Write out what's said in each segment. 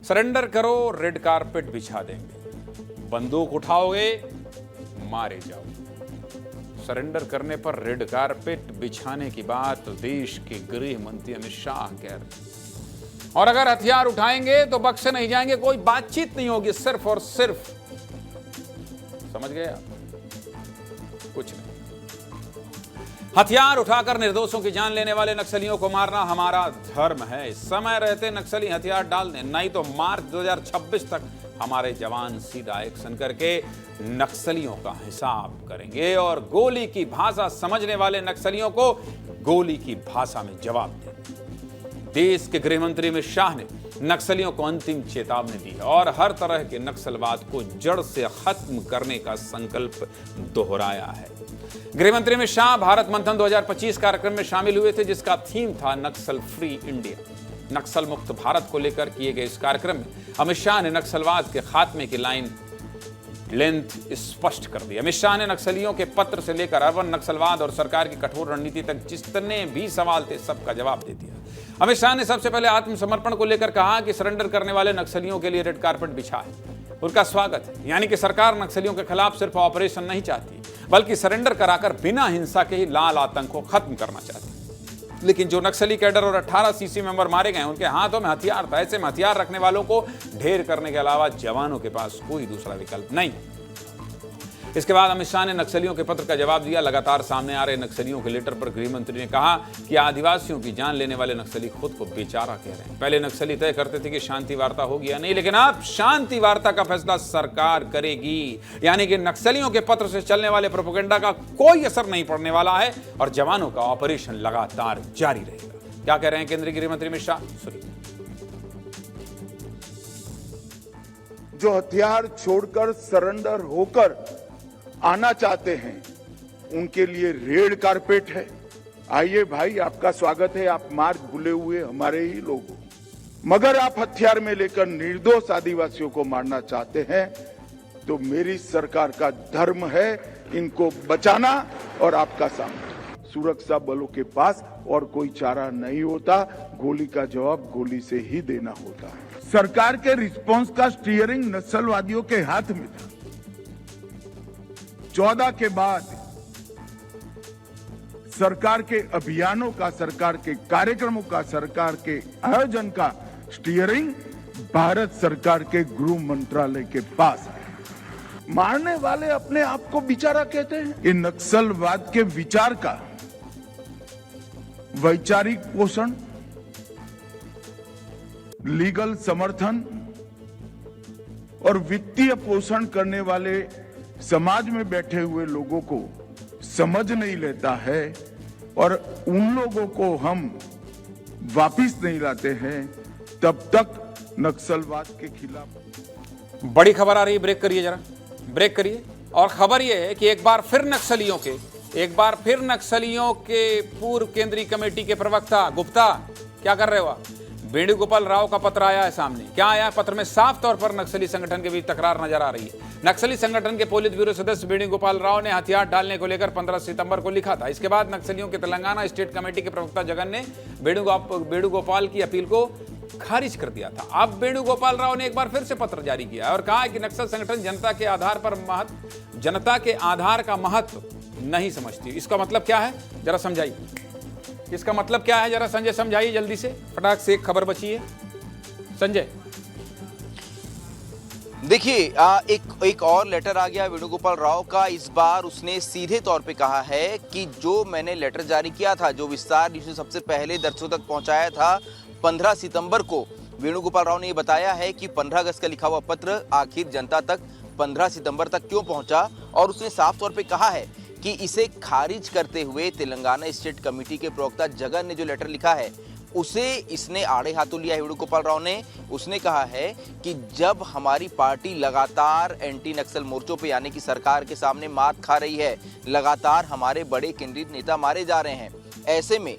Surrender करो, red carpet बिछा देंगे, बंदूक उठाओगे मारे जाओ। सरेंडर करने पर रेड कारपेट बिछाने की बात देश के गृह मंत्री अमित शाह कह रहे। और अगर हथियार उठाएंगे तो बख्शे नहीं जाएंगे, कोई बातचीत नहीं होगी, सिर्फ और सिर्फ, समझ गए आप, कुछ नहीं। हथियार उठाकर निर्दोषों की जान लेने वाले नक्सलियों को मारना हमारा धर्म है। समय रहते नक्सली हथियार डाल दें, नहीं तो मार्च 2026 तक हमारे जवान सीधा एक्शन करके नक्सलियों का हिसाब करेंगे और गोली की भाषा समझने वाले नक्सलियों को गोली की भाषा में जवाब देंगे। देश के गृह मंत्री अमित शाह ने नक्सलियों को अंतिम चेतावनी दी है और हर तरह के नक्सलवाद को जड़ से खत्म करने का संकल्प दोहराया है। गृह मंत्री अमित शाह भारत मंथन 2025 कार्यक्रम में शामिल हुए थे, जिसका थीम था नक्सल फ्री इंडिया। नक्सल मुक्त भारत को लेकर किए गए इस कार्यक्रम में अमित शाह ने नक्सलवाद के खात्मे की लाइन लेंथ स्पष्ट कर दी। अमित शाह ने नक्सलियों के पत्र से लेकर अर्बन नक्सलवाद और सरकार की कठोर रणनीति तक जितने भी सवाल थे सबका जवाब दे दिया। अमित शाह ने सबसे पहले आत्मसमर्पण को लेकर कहा कि सरेंडर करने वाले नक्सलियों के लिए रेड कारपेट बिछा है, उनका स्वागत है। यानी कि सरकार नक्सलियों के खिलाफ सिर्फ ऑपरेशन नहीं चाहती, बल्कि सरेंडर कराकर बिना हिंसा के ही लाल आतंक को खत्म करना चाहती। लेकिन जो नक्सली कैडर और 18 सीसी मेंबर मारे गए, उनके हाथों में हथियार था। ऐसे में हथियार रखने वालों को ढेर करने के अलावा जवानों के पास कोई दूसरा विकल्प नहीं। इसके बाद अमित शाह ने नक्सलियों के पत्र का जवाब दिया। लगातार सामने आ रहे नक्सलियों के लेटर पर गृह मंत्री ने कहा कि आदिवासियों की जान लेने वाले नक्सली खुद को बेचारा कह रहे हैं। पहले नक्सली तय करते थे कि शांति वार्ता होगी या नहीं, लेकिन अब शांति वार्ता का फैसला सरकार करेगी। यानी कि नक्सलियों के पत्र से चलने वाले प्रोपेगेंडा का कोई असर नहीं पड़ने वाला है और जवानों का ऑपरेशन लगातार जारी रहेगा। क्या कह रहे हैं केंद्रीय गृह मंत्री अमित शाह, सुनिए। जो हथियार छोड़कर सरेंडर होकर आना चाहते हैं उनके लिए रेड कारपेट है। आइए भाई, आपका स्वागत है। आप मार्ग भूले हुए हमारे ही लोग हो, मगर आप हथियार में लेकर निर्दोष आदिवासियों को मारना चाहते हैं तो मेरी सरकार का धर्म है इनको बचाना और आपका सामना। सुरक्षा बलों के पास और कोई चारा नहीं होता, गोली का जवाब गोली से ही देना होता है। सरकार के रिस्पांस का स्टीयरिंग नक्सलवादियों के हाथ में था। 14 के बाद सरकार के अभियानों का, सरकार के कार्यक्रमों का, सरकार के आयोजन का स्टीयरिंग भारत सरकार के गृह मंत्रालय के पास है। मारने वाले अपने आप को बेचारा कहते हैं। ये नक्सलवाद के विचार का वैचारिक पोषण, लीगल समर्थन और वित्तीय पोषण करने वाले समाज में बैठे हुए लोगों को समझ नहीं लेता है और उन लोगों को हम वापिस नहीं लाते हैं, तब तक नक्सलवाद के खिलाफ। बड़ी खबर आ रही है, ब्रेक करिए जरा, ब्रेक करिए। और खबर यह है कि एक बार फिर नक्सलियों के पूर्व केंद्रीय कमेटी के प्रवक्ता गुप्ता, क्या कर रहे हो आप? वेणुगोपाल राव का पत्र आया है सामने। क्या आया है पत्र में? साफ तौर पर नक्सली संगठन के बीच तकरार नजर आ रही है। नक्सली संगठन के पोलित ब्यूरो सदस्य वेणुगोपाल राव ने हथियार डालने को लेकर 15 सितंबर को लिखा था। इसके बाद नक्सलियों के तेलंगाना स्टेट कमेटी के प्रवक्ता जगन ने वेणुगोपाल की अपील को खारिज कर दिया था। अब वेणुगोपाल राव ने एक बार फिर से पत्र जारी किया और कहा कि नक्सल संगठन जनता के आधार का महत्व नहीं समझती। इसका मतलब क्या है जरा समझाइए, इसका मतलब क्या है जरा संजय समझाइए जल्दी से, फटाक से। एक खबर बची है संजय। देखिए, एक और लेटर आ गया वेणुगोपाल राव का। इस बार उसने सीधे तौर पे कहा है कि जो मैंने लेटर जारी किया था, जो विस्तार जिसे सबसे पहले दर्शकों तक पहुंचाया था 15 सितंबर को, वेणुगोपाल राव ने ये बताया है कि 15 अगस्त का लिखा हुआ पत्र आखिर जनता तक 15 सितंबर तक क्यों पहुंचा। और उसने साफ तौर पे कहा है कि इसे खारिज करते हुए तेलंगाना स्टेट कमेटी के प्रवक्ता जगन ने जो लेटर लिखा है उसे इसने आड़े हाथों लिया है। वेणुगोपाल राव ने उसने कहा है कि जब हमारी पार्टी लगातार एंटी नक्सल मोर्चों पे यानी कि सरकार के सामने मात खा रही है, लगातार हमारे बड़े केंद्रीय नेता मारे जा रहे हैं, ऐसे में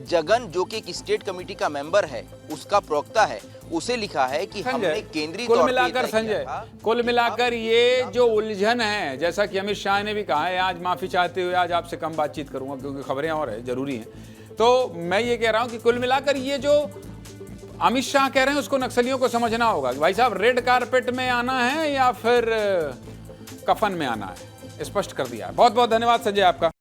जगन जो कि एक स्टेट कमेटी का मेंबर है, उसका प्रवक्ता है, उसे लिखा है कि हमने केंद्रीय कुल मिलाकर संजय, कुल मिलाकर ये जो उलझन है, जैसा कि अमित शाह ने भी कहा है, आज माफी चाहते हुए आज आपसे कम बातचीत करूंगा क्योंकि खबरें और है जरूरी हैं, तो मैं ये कह रहा हूं कि कुल मिलाकर ये जो अमित शाह कह रहे हैं उसको नक्सलियों को समझना होगा कि भाई साहब रेड कारपेट में आना है या फिर कफन में आना है, स्पष्ट कर दिया है। बहुत बहुत धन्यवाद संजय आपका।